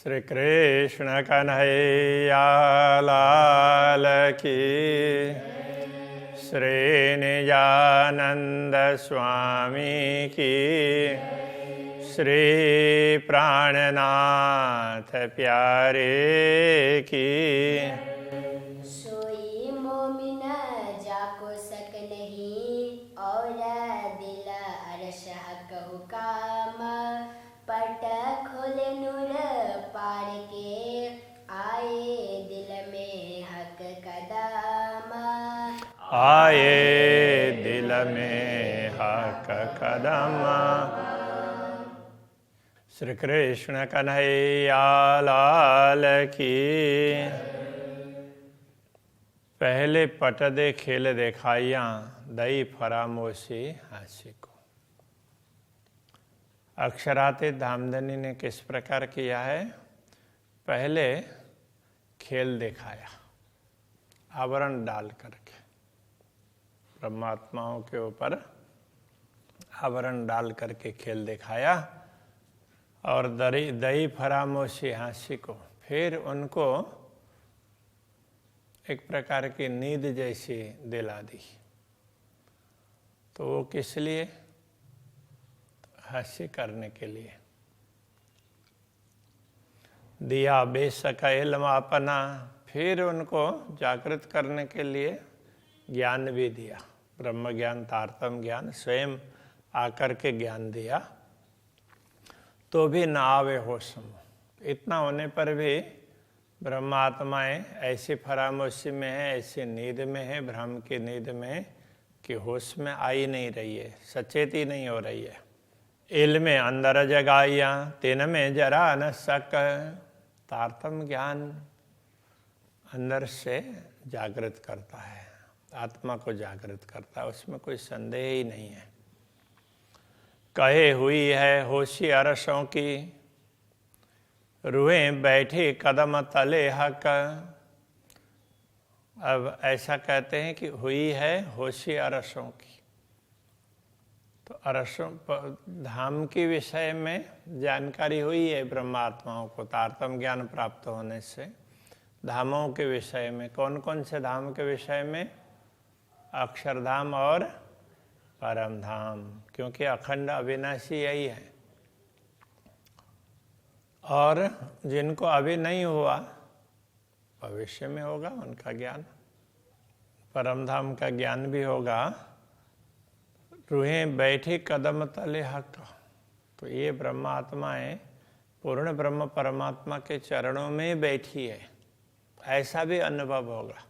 श्री कृष्ण कन्हैया लाल की, श्री निजानंद स्वामी की, श्री प्राणनाथ प्यारे की। सोई मोमिन जाको सक नहीं और दिल अरश हक हुकाम, पट खोले नूर पार के आए दिल में हक कदम, आए दिल में हक कदम। श्री कृष्ण कन्हैया लाल की। पहले पट दे खेल देखाइया, दई फरामोशी हासी को। अक्षरातीत धामधनी ने किस प्रकार किया है? पहले खेल दिखाया, आवरण डाल करके, ब्रह्मात्माओं के ऊपर आवरण डाल करके खेल दिखाया और दई फरामोशी हासी को। फिर उनको एक प्रकार की नींद जैसी दिला दी। तो वो किस लिए? हास्य करने के लिए। दिया बेशक इल्म अपना, फिर उनको जागृत करने के लिए ज्ञान भी दिया, ब्रह्म ज्ञान, तारतम ज्ञान, स्वयं आकर के ज्ञान दिया। तो भी न आवे होश में। इतना होने पर भी ब्रह्मात्माएं ऐसी फरामोशी में है, ऐसी नींद में है, भ्रम की नींद में, कि होश में आई नहीं रही है, सचेती नहीं हो रही है। इल्म अंदर जगाइया, तिन में जरा न सक। तारतम ज्ञान अंदर से जागृत करता है, आत्मा को जागृत करता है, उसमें कोई संदेह ही नहीं है। कहे हुई है होशी अरसों की, रूहें बैठी कदम तले हक। अब ऐसा कहते हैं कि हुई है होशी अरसों की। तो अरसों धाम के विषय में जानकारी हुई है ब्रह्मात्माओं को, तारतम ज्ञान प्राप्त होने से। धामों के विषय में, कौन कौन से धाम के विषय में? अक्षरधाम और परम धाम, क्योंकि अखंड अविनाशी यही है। और जिनको अभी नहीं हुआ, भविष्य में होगा उनका ज्ञान, परम धाम का ज्ञान भी होगा। रूहें बैठी कदम तले हक। तो ये ब्रह्मात्माएं पूर्ण ब्रह्म परमात्मा के चरणों में बैठी है, ऐसा भी अनुभव होगा।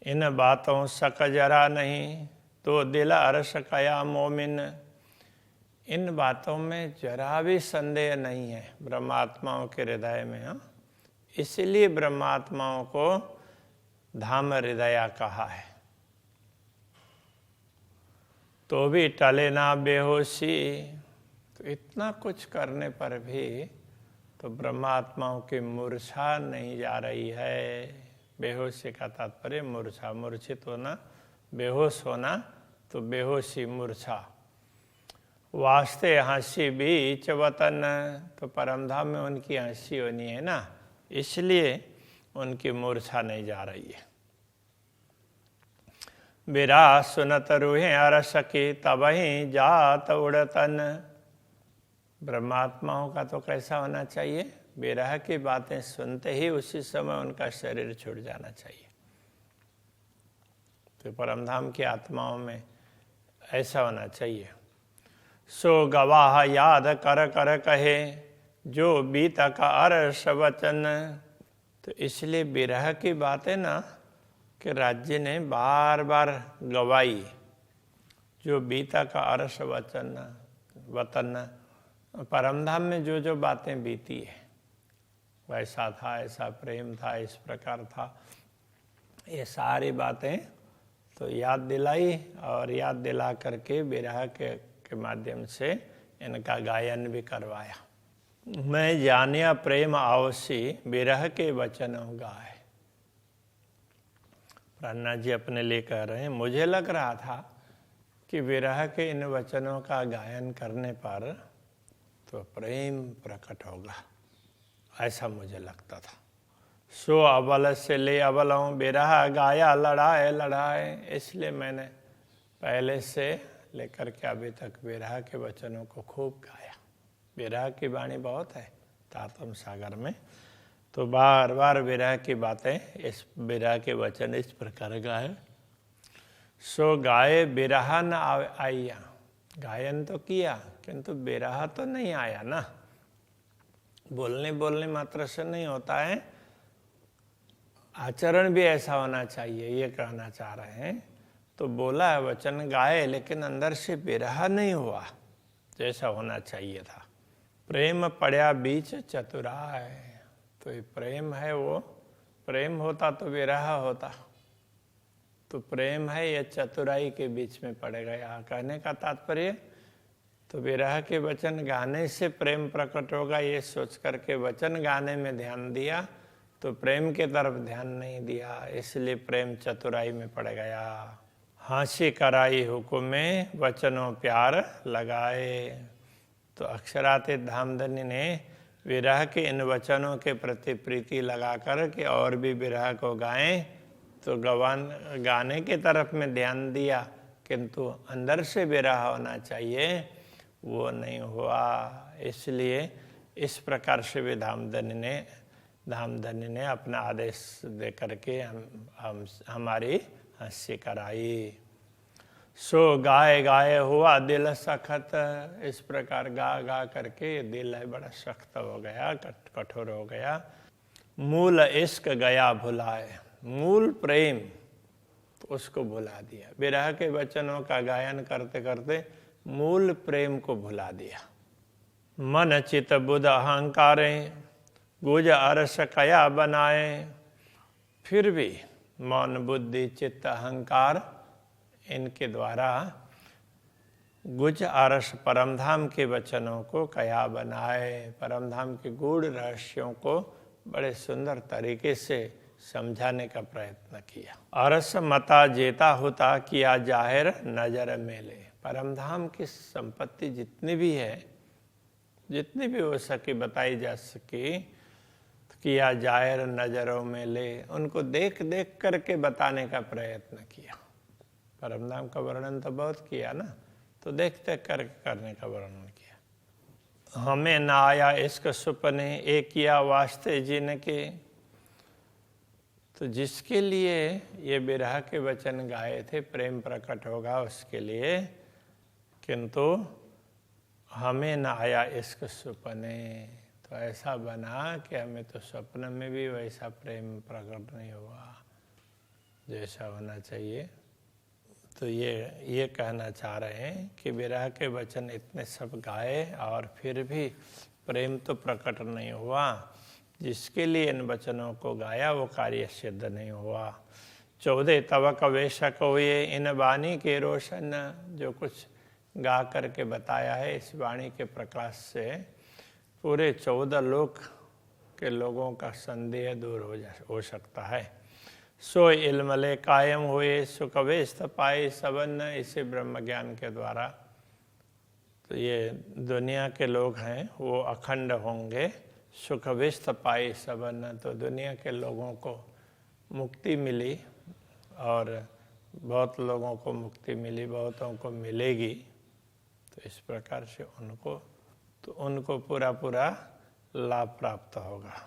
इन बातों शक जरा नहीं, तो दिल अरश कया मोमिन। इन बातों में जरा भी संदेह नहीं है ब्रह्मात्माओं के हृदय में। हाँ, इसलिए ब्रह्मात्माओं को धाम हृदया कहा है। तो भी टले ना बेहोशी। तो इतना कुछ करने पर भी तो ब्रह्मात्माओं की मूर्छा नहीं जा रही है। बेहोशी का तात्पर्य मूर्छा, मूर्छित होना, बेहोश होना, तो बेहोशी मूर्छा। वास्ते हंसी बीच वतन। तो परमधाम में उनकी हंसी होनी है ना, इसलिए उनकी मूर्छा नहीं जा रही है। बिरा सुनत रूहें अरस की, तबहीं जात उड़तन। ब्रह्मात्माओं का तो कैसा होना चाहिए? विरह की बातें सुनते ही उसी समय उनका शरीर छूट जाना चाहिए। तो परमधाम की आत्माओं में ऐसा होना चाहिए। सो गवाह याद कर कर कहे, जो बीता का अरस वचन। तो इसलिए विरह की बातें ना, कि राज्य ने बार बार गवाई, जो बीता का अरस वतन। परमधाम में जो जो बातें बीती है, वैसा था, ऐसा प्रेम था, इस प्रकार था, ये सारी बातें तो याद दिलाई, और याद दिला करके विरह के माध्यम से इनका गायन भी करवाया। मैं जानिया प्रेम आवसी, विरह के वचन गाए। प्रहन्नाथ जी अपने लिए कह रहे हैं, मुझे लग रहा था कि विरह के इन वचनों का गायन करने पर तो प्रेम प्रकट होगा ऐसा मुझे लगता था। सो अबल से ले अबलों बिरहा गाया लड़ाए लड़ाए, इसलिए मैंने पहले से लेकर के अभी तक बिरहा के वचनों को खूब गाया। बिरहा की वाणी बहुत है तारतम सागर में, तो बार बार विरह की बातें, इस विरह के वचन इस प्रकार गाए। सो गाए बिरहा न आया, गायन तो किया किंतु बिरहा तो नहीं आया ना। बोलने बोलने मात्र से नहीं होता है, आचरण भी ऐसा होना चाहिए, ये कहना चाह रहे हैं। तो बोला है वचन गाए, लेकिन अंदर से बिरहा नहीं हुआ जैसा होना चाहिए था। प्रेम पड़या बीच चतुराय, तो ये प्रेम है, वो प्रेम होता तो विरह होता, तो प्रेम है ये चतुराई के बीच में पड़ गया। कहने का तात्पर्य, तो विरह के वचन गाने से प्रेम प्रकट होगा ये सोच करके वचन गाने में ध्यान दिया, तो प्रेम के तरफ ध्यान नहीं दिया, इसलिए प्रेम चतुराई में पड़ गया। हांसी कराई हुकुम में वचनों प्यार लगाए, तो अक्षरातीत धामधनी ने विरह के इन वचनों के प्रति प्रीति लगाकर के और भी विरह को गाएं, तो गाने के तरफ में ध्यान दिया, किंतु अंदर से विरह होना चाहिए, वो नहीं हुआ। इसलिए इस प्रकार से भी धामधनी ने अपना आदेश दे करके हमारी हंसी कराई। सो गाए गाए हुआ दिल सख्त, इस प्रकार गा गा करके दिल है बड़ा सख्त हो गया, कठोर हो गया। मूल इश्क गया भुलाए, मूल प्रेम तो उसको भुला दिया। विरह के वचनों का गायन करते करते मूल प्रेम को भुला दिया। मन चित बुध अहंकारे गुज अरस कया बनाए, फिर भी मौन बुद्धि चित्त अहंकार इनके द्वारा गुज आरस परमधाम के वचनों को कया बनाए, परमधाम के गूढ़ रहस्यों को बड़े सुंदर तरीके से समझाने का प्रयत्न किया। अरस मता जेता होता किया जाहिर नजर मेले, परमधाम की संपत्ति जितनी भी है, जितनी भी हो सके बताई जा सके, किया जाहिर नजरों में ले, उनको देख देख करके बताने का प्रयत्न किया। परमधाम का वर्णन तो बहुत किया ना, तो देख देख करके करने का वर्णन किया। हमें ना आया इसका सुपने एक किया वास्ते जिनके, तो जिसके लिए ये बिरह के वचन गाए थे प्रेम प्रकट होगा उसके लिए, किंतु हमें ना आया इसका सुपने, तो ऐसा बना कि हमें तो स्वप्न में भी वैसा प्रेम प्रकट नहीं हुआ जैसा होना चाहिए। तो ये कहना चाह रहे हैं कि विरह के वचन इतने सब गाए और फिर भी प्रेम तो प्रकट नहीं हुआ, जिसके लिए इन वचनों को गाया वो कार्य सिद्ध नहीं हुआ। 14 तवक वेशक हुए इन वाणी के रोशन, जो कुछ गा करके बताया है इस वाणी के प्रकाश से पूरे 14 लोक के लोगों का संदेह दूर हो सकता है। सो इल्मले कायम हुए सुखवेस्त पाए सबन, इसे ब्रह्म ज्ञान के द्वारा तो ये दुनिया के लोग हैं वो अखंड होंगे। सुखवेस्त पाए सबन, तो दुनिया के लोगों को मुक्ति मिली और बहुत लोगों को मुक्ति मिली, बहुतों को मिलेगी। तो इस प्रकार से उनको पूरा पूरा लाभ प्राप्त होगा।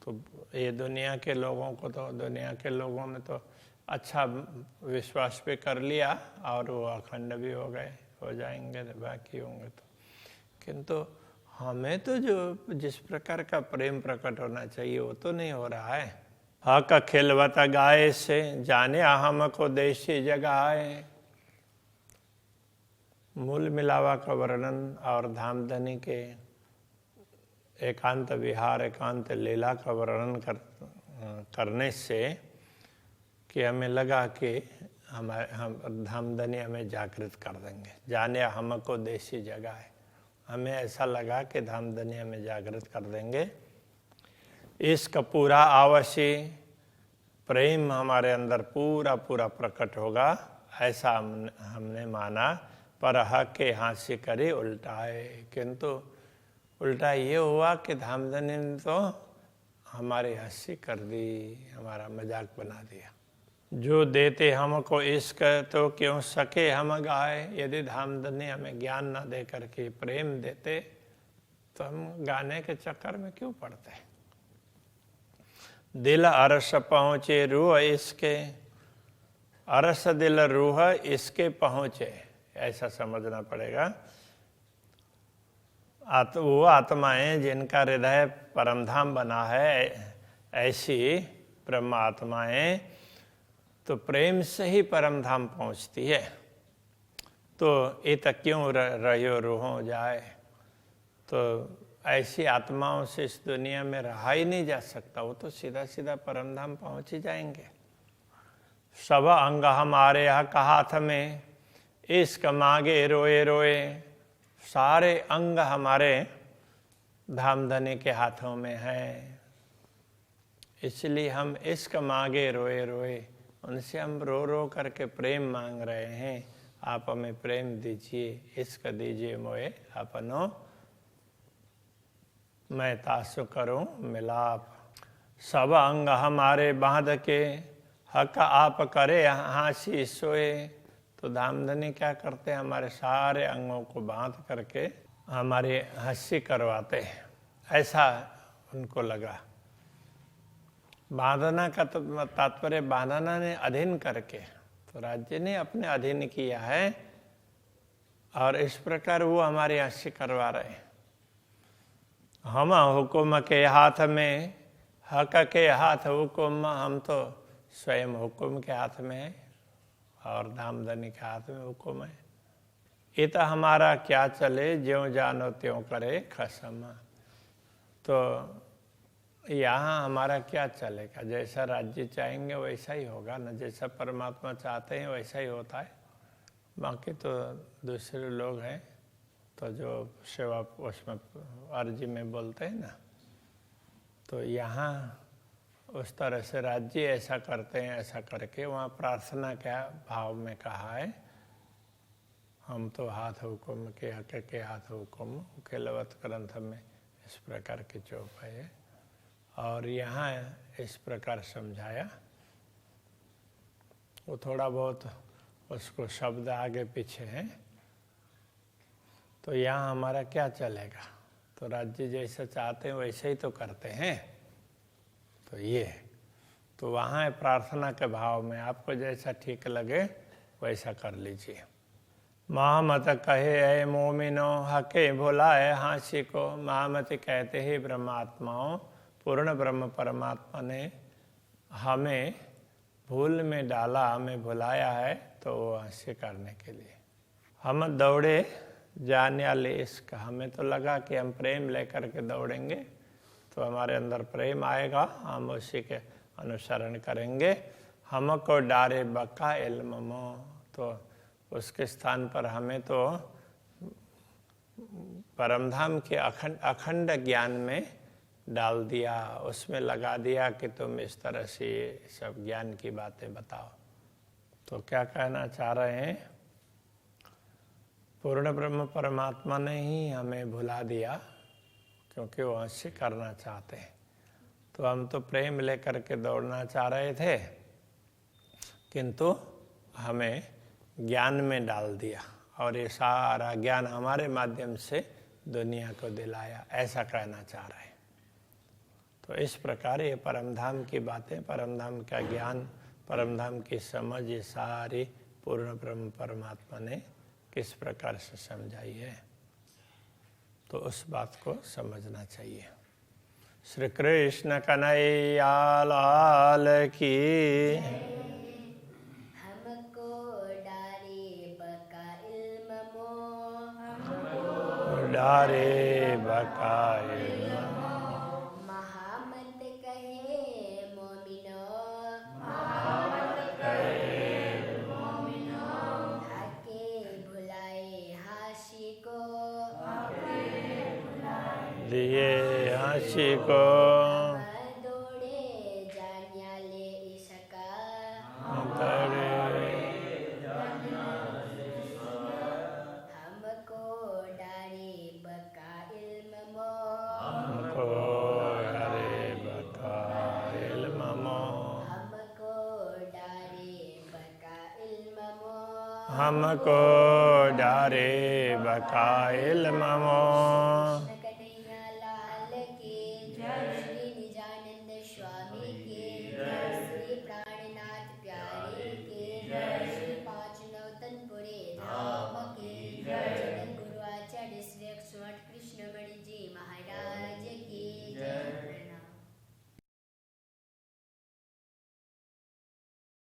तो ये दुनिया के लोगों को, तो दुनिया के लोगों ने तो अच्छा विश्वास पे कर लिया और वो अखंड भी हो जाएंगे बाकी होंगे तो, किंतु हमें तो जो जिस प्रकार का प्रेम प्रकट होना चाहिए वो तो नहीं हो रहा है। हक खिलवता गाय से जाने हमको देशी जगाए, मूल मिलावा का वर्णन और धामधनी के एकांत विहार एकांत लीला का वर्णन करने से कि हमें लगा कि हम धामधनी हमें जागृत कर देंगे। जाने हमको देशी जगह है, हमें ऐसा लगा कि धामधनी हमें जागृत कर देंगे। इसका पूरा आवश्य प्रेम हमारे अंदर पूरा पूरा प्रकट होगा, ऐसा हमने माना। पर हक के हास्य करे उल्टाए, किंतु उल्टा ये हुआ कि धामधनी ने तो हमारी हंसी कर दी, हमारा मजाक बना दिया। जो देते हमको इश्क तो क्यों सके हम गाए। यदि धामधनी हमें ज्ञान ना दे करके प्रेम देते तो हम गाने के चक्कर में क्यों पड़ते। दिल अरस पहुँचे रूह इसके, अरस दिल रूह इसके पहुँचे, ऐसा समझना पड़ेगा। वो आत्माएं जिनका हृदय परमधाम बना है, ऐसी ब्रह्म आत्माएं तो प्रेम से ही परमधाम पहुंचती है। तो ये तक क्यों रहो रूहों जाए। तो ऐसी आत्माओं से इस दुनिया में रहा ही नहीं जा सकता, वो तो सीधा सीधा परमधाम पहुंच ही जाएंगे। सब अंग हमारे हक हाथ में, इश्क मांगे रोए रोए। सारे अंग हमारे धामधनी के हाथों में हैं, इसलिए हम इश्क मांगे रोए रोए। उनसे हम रो रो करके प्रेम मांग रहे हैं। आप हमें प्रेम दीजिए, इश्क दीजिए मोए अपनो, मैं तासु करूं मिलाप। सब अंग हमारे बांध के, हक आप करे हाँसी सोए। तो धामधनी क्या करते हैं, हमारे सारे अंगों को बांध करके हमारी हंसी करवाते हैं, ऐसा उनको लगा। बांधना का तात्पर्य बांधना ने अधीन करके, तो राज्य ने अपने अधीन किया है और इस प्रकार वो हमारी हंसी करवा रहे हैं। हम हुक्म के हाथ में, हक के हाथ हुक्म, हम तो स्वयं हुक्म के हाथ में है और धामधनी के हाथ में हुक्म है। ये तो हमारा क्या चले, ज्यों जानो त्यों करे खसम। तो यहाँ हमारा क्या चलेगा, जैसा राज्य चाहेंगे वैसा ही होगा ना, जैसा परमात्मा चाहते हैं वैसा ही होता है। बाकी तो दूसरे लोग हैं तो जो सेवा उसमें अर्जी में बोलते हैं ना, तो यहाँ उस तरह से राज्य ऐसा करते हैं, ऐसा करके वहाँ प्रार्थना क्या भाव में कहा है, हम तो हाथ हुक्म के हक के हाथ हुक्म खेलवत ग्रंथ में इस प्रकार की चौपाई है। और यहाँ इस प्रकार समझाया, वो थोड़ा बहुत उसको शब्द आगे पीछे हैं। तो यहाँ हमारा क्या चलेगा, तो राज्य जैसा चाहते हैं वैसे ही तो करते हैं। तो ये तो वहाँ है प्रार्थना के भाव में, आपको जैसा ठीक लगे वैसा कर लीजिए। महामत कहे ऐ मोमिनो, हके भुलाए हाँसी को। महामति कहते ही ब्रह्मात्माओं, पूर्ण ब्रह्म परमात्मा ने हमें भूल में डाला, हमें भुलाया है, तो वो हंसी करने के लिए। हम दौड़े जाने वाले इश्क, हमें तो लगा कि हम प्रेम लेकर के दौड़ेंगे तो हमारे अंदर प्रेम आएगा, हम उसी के अनुसरण करेंगे। हमको डारे बका इल्मो, तो उसके स्थान पर हमें तो परमधाम के अखंड ज्ञान में डाल दिया, उसमें लगा दिया कि तुम इस तरह से सब ज्ञान की बातें बताओ। तो क्या कहना चाह रहे हैं, पूर्ण ब्रह्म परमात्मा ने ही हमें भुला दिया क्योंकि वो हंसी करना चाहते हैं। तो हम तो प्रेम लेकर के दौड़ना चाह रहे थे, किंतु हमें ज्ञान में डाल दिया और ये सारा ज्ञान हमारे माध्यम से दुनिया को दिलाया, ऐसा कहना चाह रहे हैं। तो इस प्रकार ये परमधाम की बातें, परमधाम का ज्ञान, परमधाम की समझ, ये सारी पूर्ण ब्रह्म परमात्मा ने किस प्रकार से समझाई है, तो उस बात को समझना चाहिए। श्री कृष्ण कन्हैया लाल की। हमको डारे बका इल्म मो, डारे बका इल्म, महामत कहे मोमिनो, हके भुलाए हाशी को, लिए हंसी को। दौड़े जान्याले इसका, हमको डारे बका इल्म मो, हमको डारे बकाइल ममो